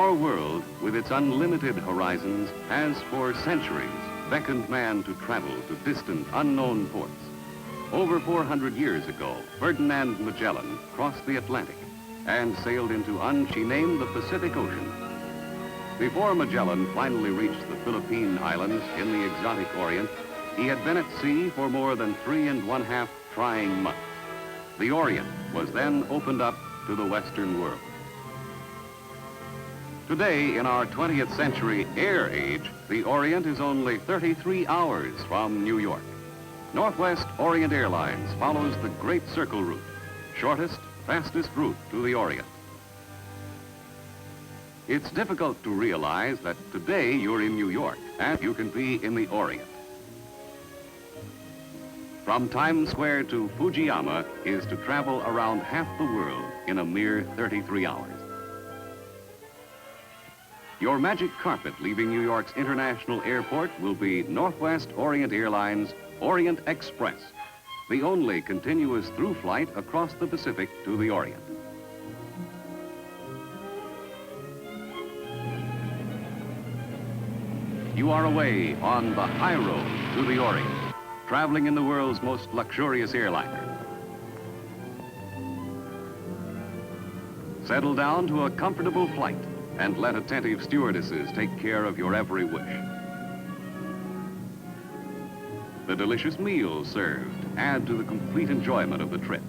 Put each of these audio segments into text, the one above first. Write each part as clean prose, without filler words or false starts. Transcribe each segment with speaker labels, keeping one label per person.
Speaker 1: Our world, with its unlimited horizons, has for centuries beckoned man to travel to distant, unknown ports. Over 400 years ago, Ferdinand Magellan crossed the Atlantic and sailed into she named the Pacific Ocean. Before Magellan finally reached the Philippine Islands in the exotic Orient, he had been at sea for more than 3½ trying months. The Orient was then opened up to the Western world. Today, in our 20th century air age, the Orient is only 33 hours from New York. Northwest Orient Airlines follows the Great Circle route, shortest, fastest route to the Orient. It's difficult to realize that today you're in New York and you can be in the Orient. From Times Square to Fujiyama is to travel around half the world in a mere 33 hours. Your magic carpet leaving New York's International Airport will be Northwest Orient Airlines Orient Express, the only continuous through flight across the Pacific to the Orient. You are away on the Highroad to the Orient, traveling in the world's most luxurious airliner. Settle down to a comfortable flight and let attentive stewardesses take care of your every wish. The delicious meals served add to the complete enjoyment of the trip.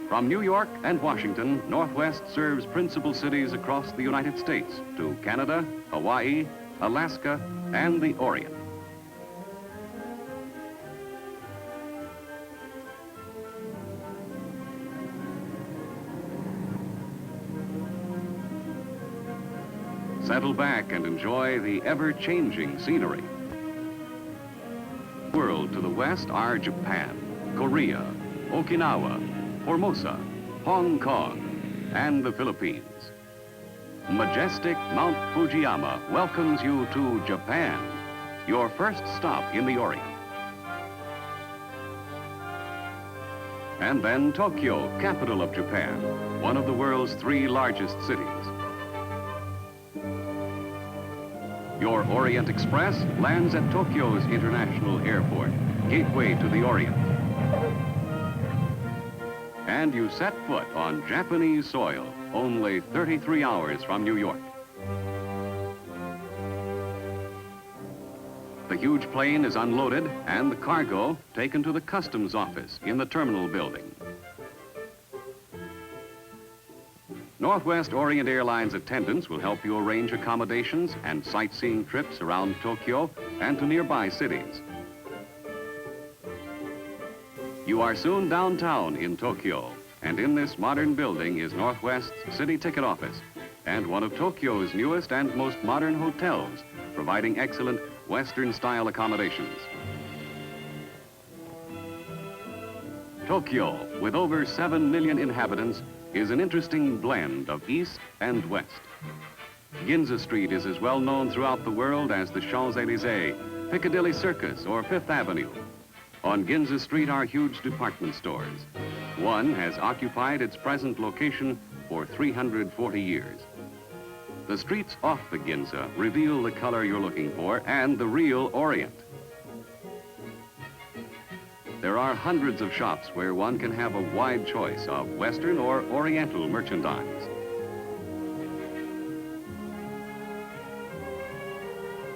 Speaker 1: From New York and Washington, Northwest serves principal cities across the United States to Canada, Hawaii, Alaska, and the Orient. Settle back and enjoy the ever-changing scenery. World to the west are Japan, Korea, Okinawa, Formosa, Hong Kong, and the Philippines. Majestic Mount Fujiyama welcomes you to Japan, your first stop in the Orient. And then Tokyo, capital of Japan, one of the world's 3 largest cities. Your Orient Express lands at Tokyo's International Airport, gateway to the Orient. And you set foot on Japanese soil, only 33 hours from New York. The huge plane is unloaded and the cargo taken to the customs office in the terminal building. Northwest Orient Airlines attendants will help you arrange accommodations and sightseeing trips around Tokyo and to nearby cities. You are soon downtown in Tokyo, and in this modern building is Northwest's city ticket office and one of Tokyo's newest and most modern hotels, providing excellent Western-style accommodations. Tokyo, with over 7 million inhabitants, is an interesting blend of East and West. Ginza Street is as well known throughout the world as the Champs-Élysées, Piccadilly Circus, or Fifth Avenue. On Ginza Street are huge department stores. One has occupied its present location for 340 years. The streets off the Ginza reveal the color you're looking for and the real Orient. There are hundreds of shops where one can have a wide choice of Western or Oriental merchandise.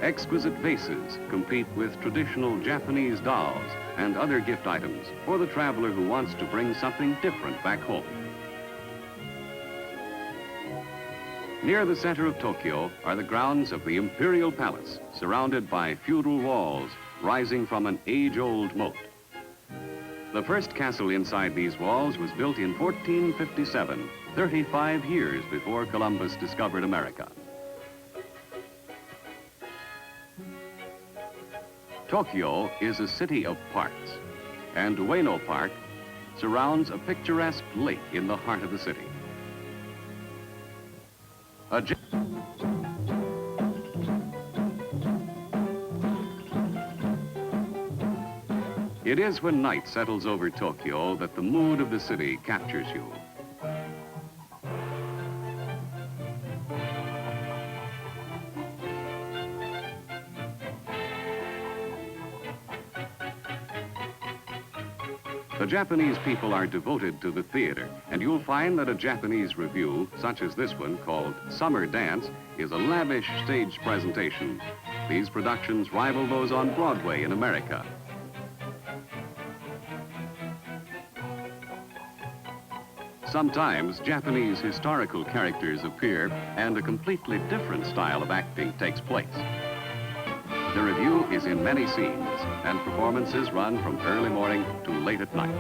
Speaker 1: Exquisite vases compete with traditional Japanese dolls and other gift items for the traveler who wants to bring something different back home. Near the center of Tokyo are the grounds of the Imperial Palace, surrounded by feudal walls rising from an age-old moat. The first castle inside these walls was built in 1457, 35 years before Columbus discovered America. Tokyo is a city of parks, and Ueno Park surrounds a picturesque lake in the heart of the city. It is when night settles over Tokyo that the mood of the city captures you. The Japanese people are devoted to the theater, and you'll find that a Japanese revue, such as this one called Summer Dance, is a lavish stage presentation. These productions rival those on Broadway in America. Sometimes Japanese historical characters appear and a completely different style of acting takes place. The review is in many scenes, and performances run from early morning to late at night.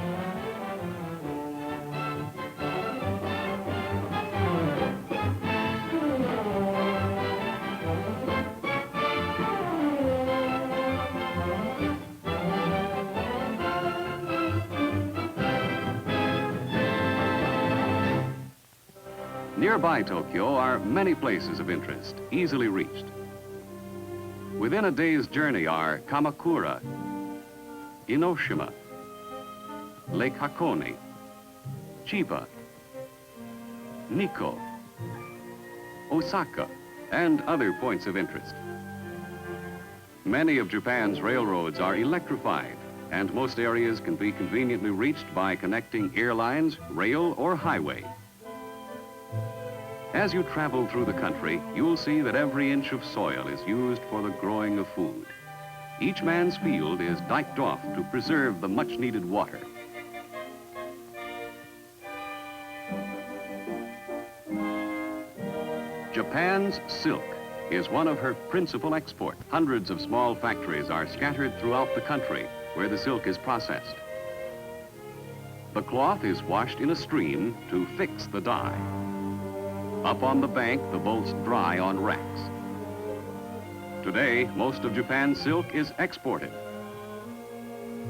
Speaker 1: Nearby Tokyo are many places of interest, easily reached. Within a day's journey are Kamakura, Enoshima, Lake Hakone, Chiba, Nikko, Osaka, and other points of interest. Many of Japan's railroads are electrified, and most areas can be conveniently reached by connecting airlines, rail, or highway. As you travel through the country, you'll see that every inch of soil is used for the growing of food. Each man's field is diked off to preserve the much-needed water. Japan's silk is one of her principal exports. Hundreds of small factories are scattered throughout the country where the silk is processed. The cloth is washed in a stream to fix the dye. Up on the bank, the bolts dry on racks. Today, most of Japan's silk is exported.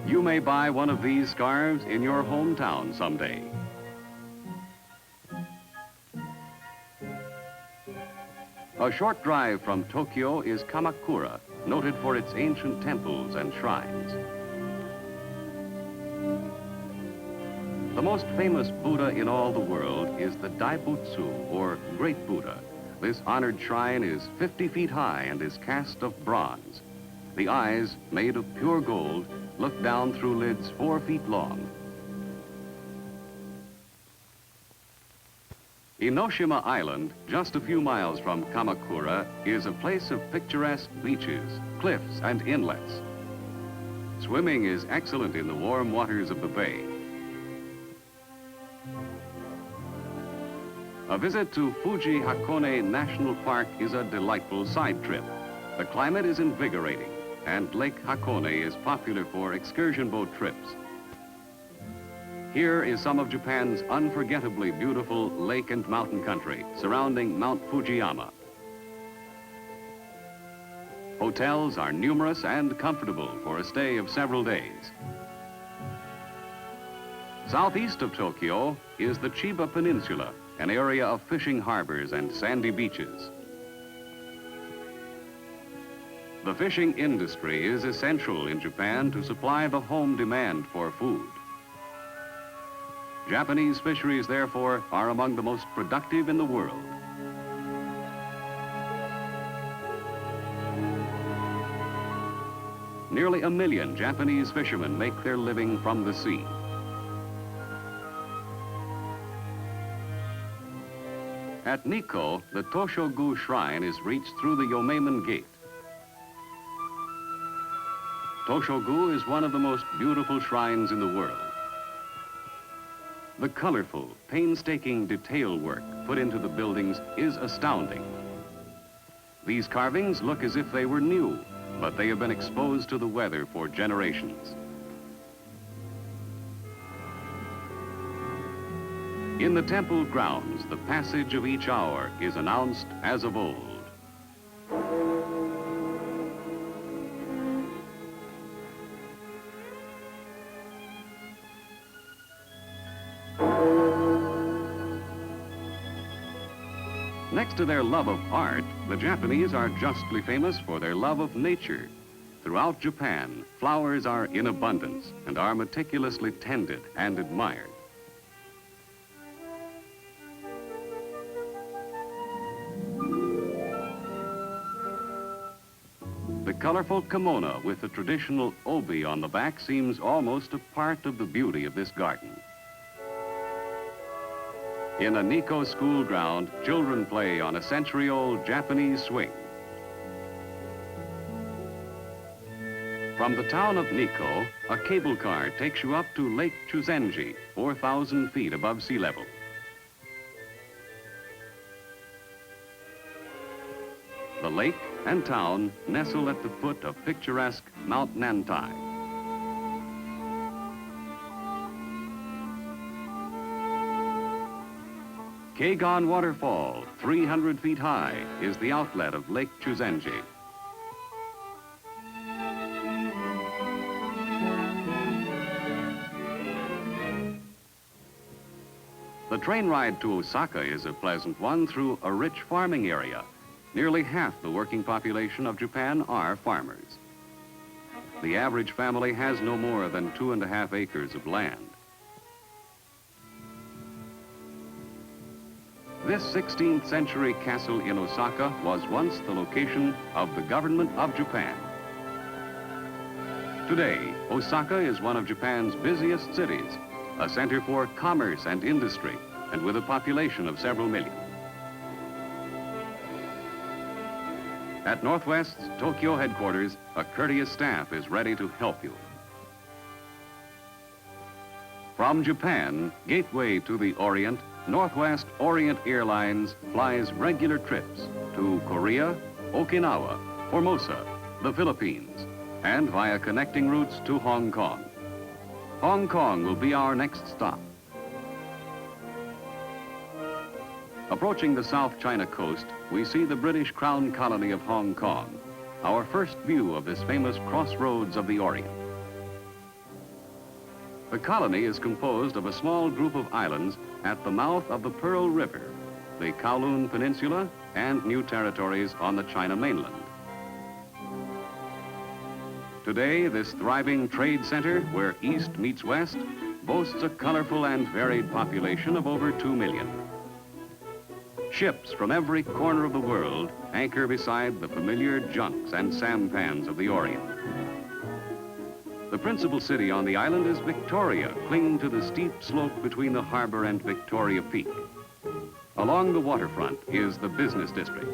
Speaker 1: You may buy one of these scarves in your hometown someday. A short drive from Tokyo is Kamakura, noted for its ancient temples and shrines. The most famous Buddha in all the world is the Daibutsu, or Great Buddha. This honored shrine is 50 feet high and is cast of bronze. The eyes, made of pure gold, look down through lids 4 feet long. Enoshima Island, just a few miles from Kamakura, is a place of picturesque beaches, cliffs, and inlets. Swimming is excellent in the warm waters of the bay. A visit to Fuji Hakone National Park is a delightful side trip. The climate is invigorating, and Lake Hakone is popular for excursion boat trips. Here is some of Japan's unforgettably beautiful lake and mountain country surrounding Mount Fujiyama. Hotels are numerous and comfortable for a stay of several days. Southeast of Tokyo is the Chiba Peninsula, an area of fishing harbors and sandy beaches. The fishing industry is essential in Japan to supply the home demand for food. Japanese fisheries, therefore, are among the most productive in the world. Nearly 1 million Japanese fishermen make their living from the sea. At Nikko, the Toshogu Shrine is reached through the Yomeimon Gate. Toshogu is one of the most beautiful shrines in the world. The colorful, painstaking detail work put into the buildings is astounding. These carvings look as if they were new, but they have been exposed to the weather for generations. In the temple grounds, the passage of each hour is announced as of old. Next to their love of art, the Japanese are justly famous for their love of nature. Throughout Japan, flowers are in abundance and are meticulously tended and admired. The colorful kimono with the traditional obi on the back seems almost a part of the beauty of this garden. In a Nikko school ground, children play on a century-old Japanese swing. From the town of Nikko, a cable car takes you up to Lake Chuzenji, 4,000 feet above sea level. The lake and town nestle at the foot of picturesque Mount Nantai. Keigon Waterfall, 300 feet high, is the outlet of Lake Chuzenji. The train ride to Osaka is a pleasant one through a rich farming area. Nearly half the working population of Japan are farmers. The average family has no more than 2.5 acres of land. This 16th century castle in Osaka was once the location of the government of Japan. Today, Osaka is one of Japan's busiest cities, a center for commerce and industry, and with a population of several million. At Northwest's Tokyo headquarters, a courteous staff is ready to help you. From Japan, gateway to the Orient, Northwest Orient Airlines flies regular trips to Korea, Okinawa, Formosa, the Philippines, and via connecting routes to Hong Kong. Hong Kong will be our next stop. Approaching the South China coast, we see the British Crown colony of Hong Kong, our first view of this famous crossroads of the Orient. The colony is composed of a small group of islands at the mouth of the Pearl River, the Kowloon Peninsula, and new territories on the China mainland. Today, this thriving trade center, where East meets West, boasts a colorful and varied population of over 2 million. Ships from every corner of the world anchor beside the familiar junks and sampans of the Orient. The principal city on the island is Victoria, clinging to the steep slope between the harbor and Victoria Peak. Along the waterfront is the business district.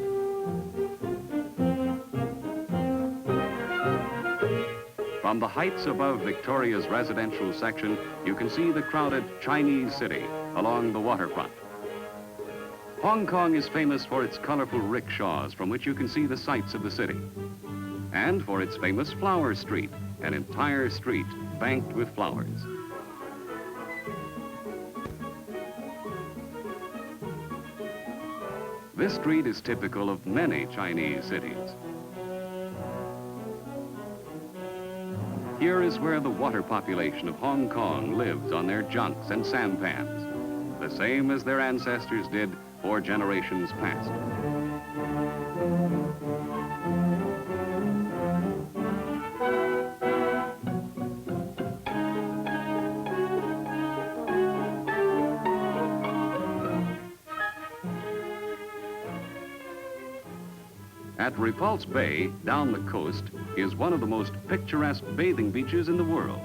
Speaker 1: From the heights above Victoria's residential section, you can see the crowded Chinese city along the waterfront. Hong Kong is famous for its colorful rickshaws from which you can see the sights of the city, and for its famous Flower Street, an entire street banked with flowers. This street is typical of many Chinese cities. Here is where the water population of Hong Kong lives on their junks and sampans, the same as their ancestors did for generations past. At Repulse Bay, down the coast, is one of the most picturesque bathing beaches in the world.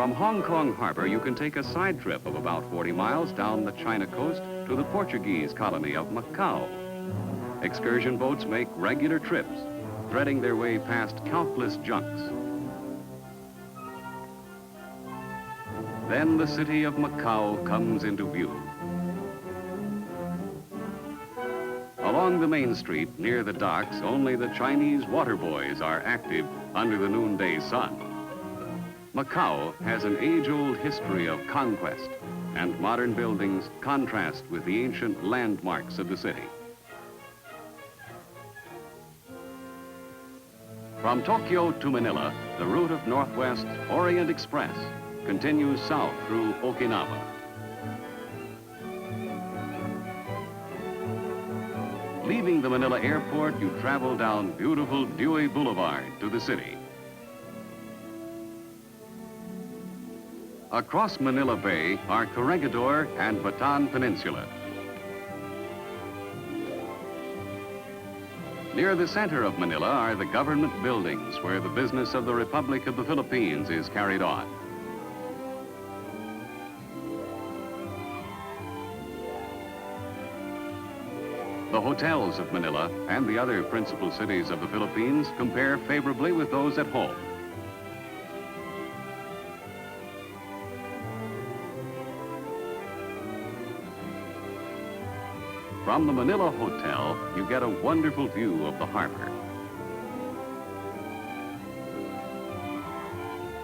Speaker 1: From Hong Kong Harbor, you can take a side trip of about 40 miles down the China coast to the Portuguese colony of Macau. Excursion boats make regular trips, threading their way past countless junks. Then the city of Macau comes into view. Along the main street, near the docks, only the Chinese water boys are active under the noonday sun. Macau has an age-old history of conquest, and modern buildings contrast with the ancient landmarks of the city. From Tokyo to Manila, the route of Northwest Orient Express continues south through Okinawa. Leaving the Manila airport, you travel down beautiful Dewey Boulevard to the city. Across Manila Bay are Corregidor and Bataan Peninsula. Near the center of Manila are the government buildings where the business of the Republic of the Philippines is carried on. The hotels of Manila and the other principal cities of the Philippines compare favorably with those at home. From the Manila Hotel, you get a wonderful view of the harbor.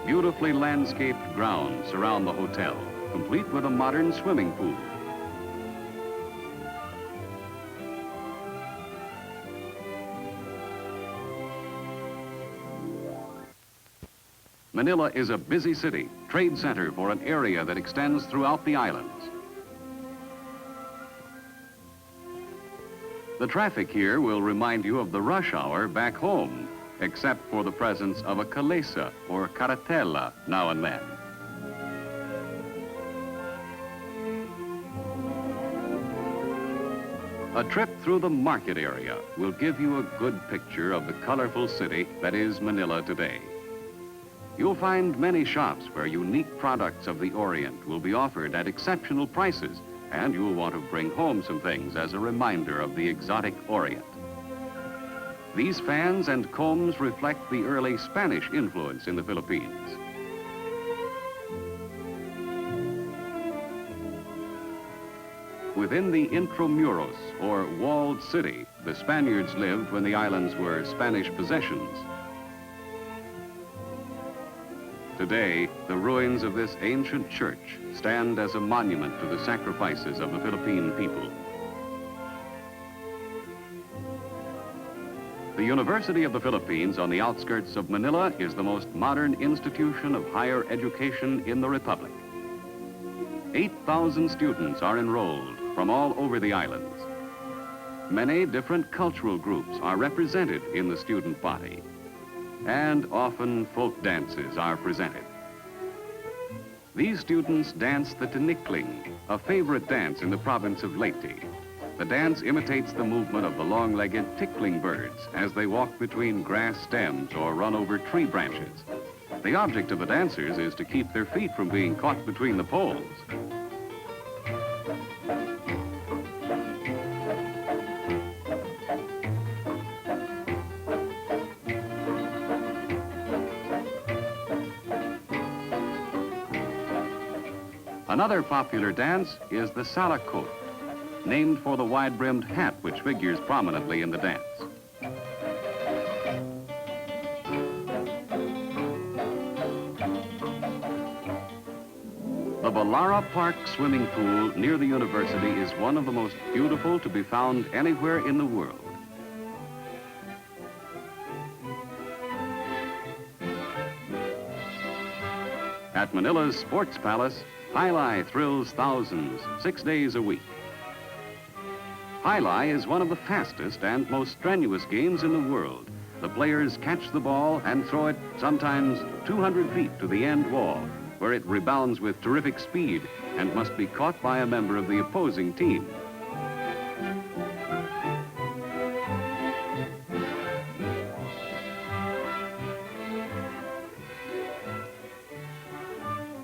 Speaker 1: Beautifully landscaped grounds surround the hotel, complete with a modern swimming pool. Manila is a busy city, trade center for an area that extends throughout the islands. The traffic here will remind you of the rush hour back home, except for the presence of a calesa or carretela now and then. A trip through the market area will give you a good picture of the colorful city that is Manila today. You'll find many shops where unique products of the Orient will be offered at exceptional prices, and you'll want to bring home some things as a reminder of the exotic Orient. These fans and combs reflect the early Spanish influence in the Philippines. Within the intramuros, or walled city, the Spaniards lived when the islands were Spanish possessions. Today, the ruins of this ancient church stand as a monument to the sacrifices of the Philippine people. The University of the Philippines on the outskirts of Manila is the most modern institution of higher education in the Republic. 8,000 students are enrolled from all over the islands. Many different cultural groups are represented in the student body, and often folk dances are presented. These students dance the tinikling, a favorite dance in the province of Leyte. The dance imitates the movement of the long-legged tickling birds as they walk between grass stems or run over tree branches. The object of the dancers is to keep their feet from being caught between the poles. Another popular dance is the salakot, named for the wide-brimmed hat which figures prominently in the dance. The Balata Park swimming pool near the university is one of the most beautiful to be found anywhere in the world. At Manila's Sports Palace, Jai Alai thrills thousands 6 days a week. Jai Alai is one of the fastest and most strenuous games in the world. The players catch the ball and throw it sometimes 200 feet to the end wall, where it rebounds with terrific speed and must be caught by a member of the opposing team.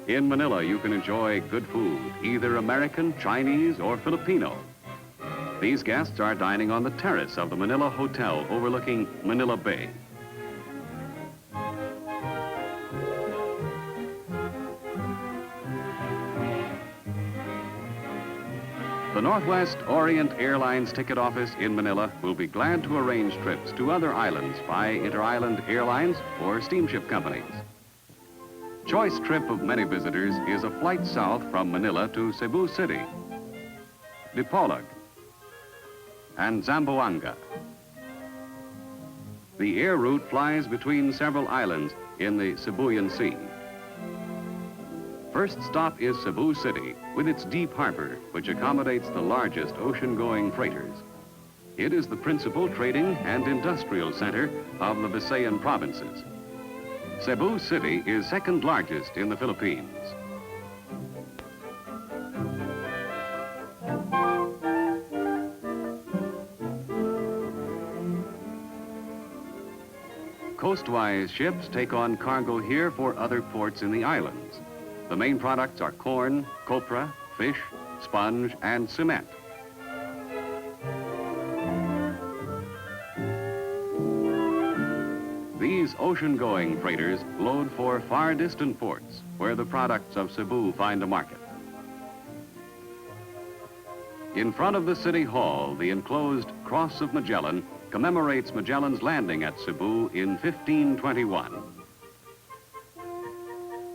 Speaker 1: In Manila, you can enjoy good food, either American, Chinese, or Filipino. These guests are dining on the terrace of the Manila Hotel overlooking Manila Bay. The Northwest Orient Airlines ticket office in Manila will be glad to arrange trips to other islands by inter-island airlines or steamship companies. Choice trip of many visitors is a flight south from Manila to Cebu City, Dipolog, and Zamboanga. The air route flies between several islands in the Cebuan Sea. First stop is Cebu City with its deep harbor, which accommodates the largest ocean-going freighters. It is the principal trading and industrial center of the Visayan provinces. Cebu City is second largest in the Philippines. Coastwise ships take on cargo here for other ports in the islands. The main products are corn, copra, fish, sponge, and cement. These ocean-going freighters load for far distant ports where the products of Cebu find a market. In front of the City Hall, the enclosed Cross of Magellan commemorates Magellan's landing at Cebu in 1521.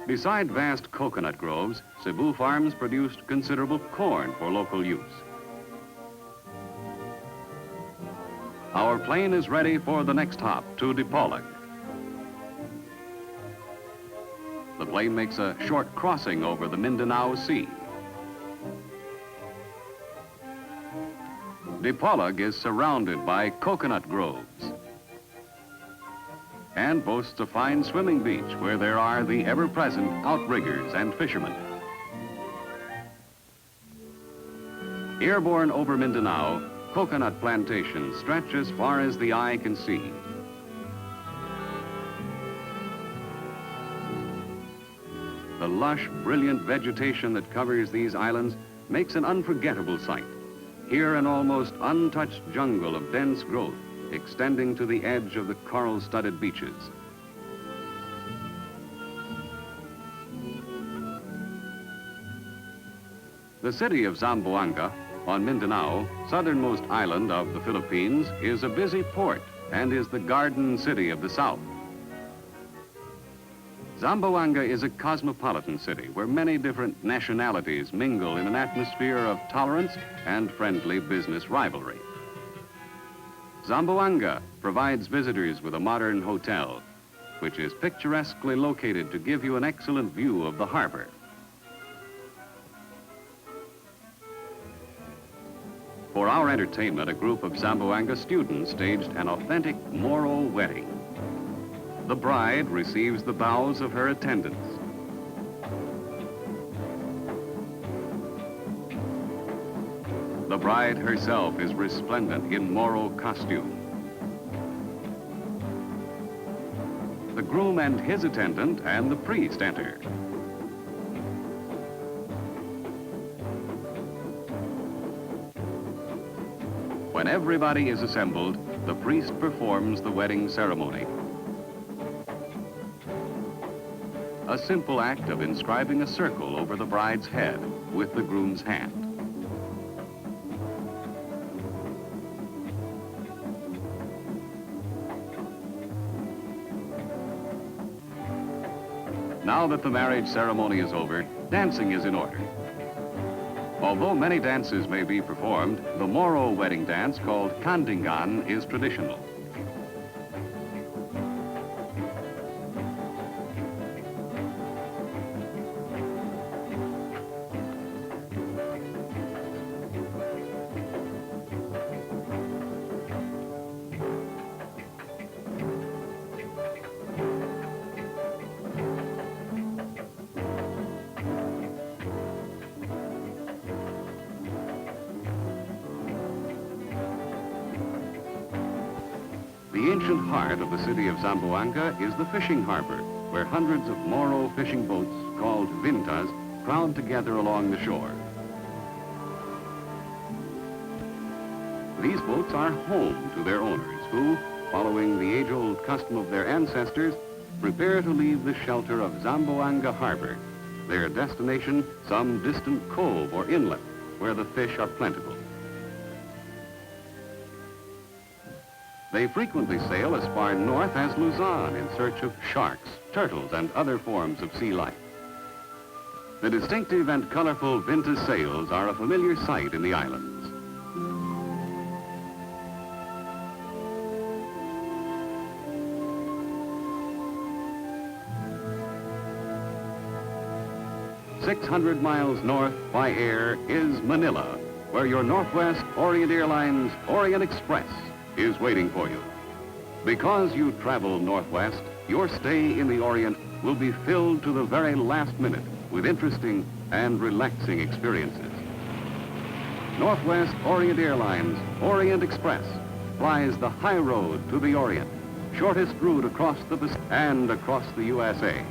Speaker 1: Beside vast coconut groves, Cebu farms produced considerable corn for local use. Our plane is ready for the next hop to Dipolog. The plane makes a short crossing over the Mindanao Sea. Dipolog is surrounded by coconut groves and boasts a fine swimming beach where there are the ever-present outriggers and fishermen. Airborne over Mindanao, coconut plantations stretch as far as the eye can see. The lush, brilliant vegetation that covers these islands makes an unforgettable sight. Here, an almost untouched jungle of dense growth extending to the edge of the coral-studded beaches. The city of Zamboanga, on Mindanao, southernmost island of the Philippines, is a busy port and is the garden city of the south. Zamboanga is a cosmopolitan city where many different nationalities mingle in an atmosphere of tolerance and friendly business rivalry. Zamboanga provides visitors with a modern hotel, which is picturesquely located to give you an excellent view of the harbor. For our entertainment, a group of Zamboanga students staged an authentic Moro wedding. The bride receives the bows of her attendants. The bride herself is resplendent in Moro costume. The groom and his attendant and the priest enter. When everybody is assembled, the priest performs the wedding ceremony. A simple act of inscribing a circle over the bride's head with the groom's hand. Now that the marriage ceremony is over, dancing is in order. Although many dances may be performed, the Moro wedding dance called Kandingan is traditional. The ancient heart of the city of Zamboanga is the fishing harbor, where hundreds of Moro fishing boats, called vintas, crowd together along the shore. These boats are home to their owners, who, following the age-old custom of their ancestors, prepare to leave the shelter of Zamboanga Harbor, their destination some distant cove or inlet where the fish are plentiful. They frequently sail as far north as Luzon in search of sharks, turtles, and other forms of sea life. The distinctive and colorful vintage sails are a familiar sight in the islands. "600 miles north by air is Manila, where your Northwest Orient Airlines Orient Express is waiting for you. Because you travel northwest, your stay in the Orient will be filled to the very last minute with interesting and relaxing experiences. Northwest Orient Airlines Orient Express flies the Highroad to the Orient, shortest route across the Pacific and across the USA.